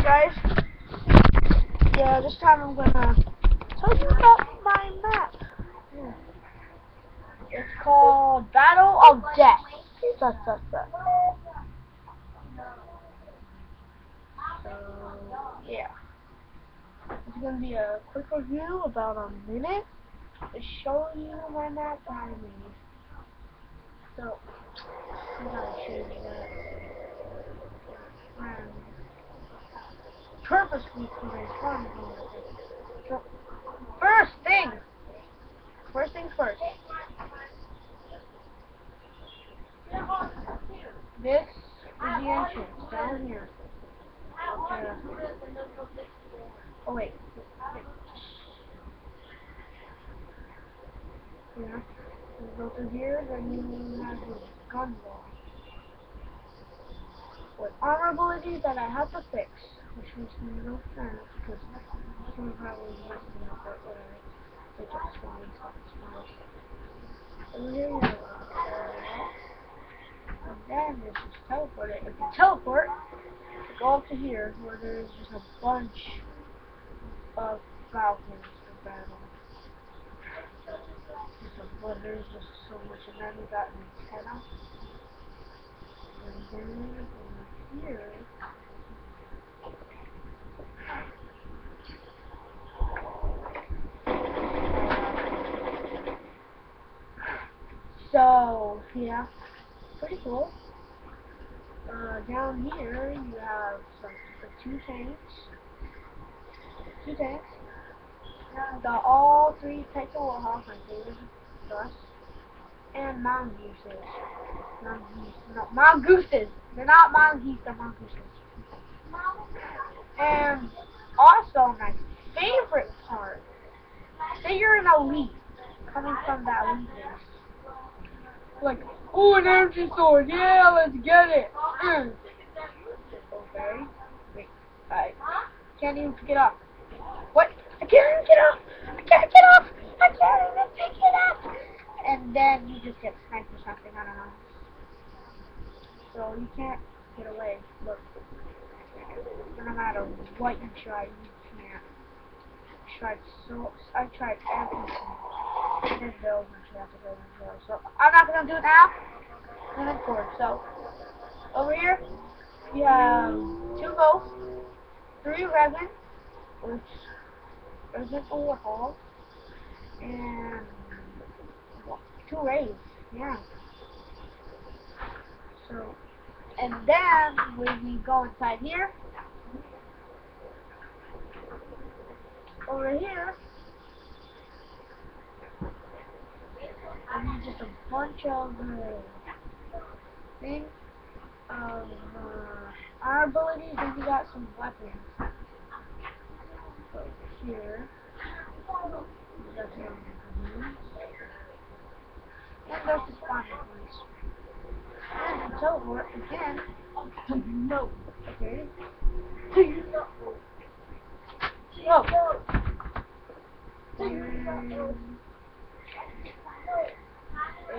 guys. Yeah, this time I'm gonna tell you about my map. It's called Battle of Death. So, yeah. It's gonna be a quick review, about a minute, to show you my map behind me. So, I'm gonna change that. Purposely to make fun. So, first things first. This is the entrance down here. Oh wait. Yeah. You go through here, then you have this gun wall with armor abilities that I have to fix, which makes me no sense because someone probably messing up it whatever. They just spawn stuff. And here you go. And then there's just teleport it. If you teleport, go up to here where there's just a bunch of falcons for battle. But there's just so much, and then we got an antenna. And then over here, so yeah, pretty cool. Down here you have two tanks. Got all three types of warhawks, my favorite, Gus, and mongooses. Mongooses. They're not mongooses, they're mongooses. And also, my favorite part, say you're an elite, coming from that elite base. Like, oh, an energy sword, yeah, let's get it. Okay. Wait, I can't even pick it up. What? I can't even get up. I can't even pick it up. And then you just get sniped or something, I don't know. So you can't get away. Look. No matter what you try, you can't. I tried everything. And those you have to go in there. So I'm not gonna do it now. I'm gonna record. So over here you have 2 ghosts, 3 resin, which resin warhol, and 2 rays. Yeah. So, and then when we go inside here, over here, there's just a bunch of things, our abilities, and we got some weapons. So here, we got some weapons, and there's the spawning place. And teleport again. No. Okay. Whoa.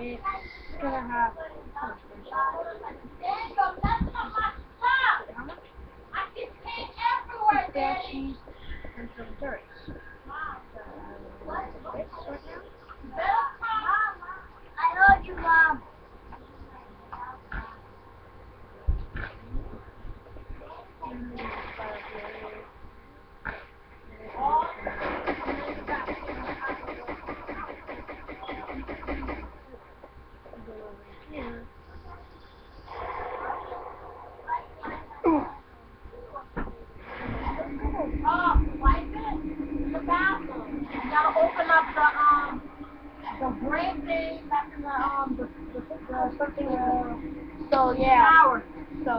It's gonna have statues and some turrets. I heard you, Mom. Open up the brain thing back in the something so yeah. Power. So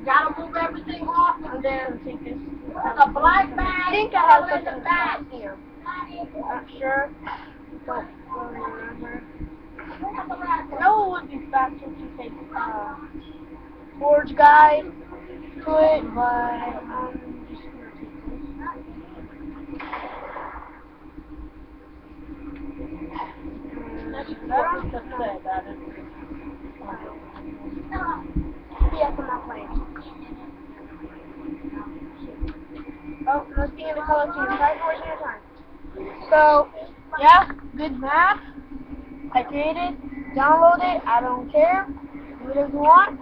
gotta move everything off and then take this. There's a black bag. I think I have something back here. Not sure. Don't really remember. I know it would be faster to take Forge Guide to it, but I'm just gonna take this. That's what to say about it. Yes, I'm not playing. So, let's be in the color team. Right towards your time. So, yeah, good math. I created, download it, I don't care. Do whatever you want.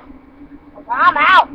I'm out.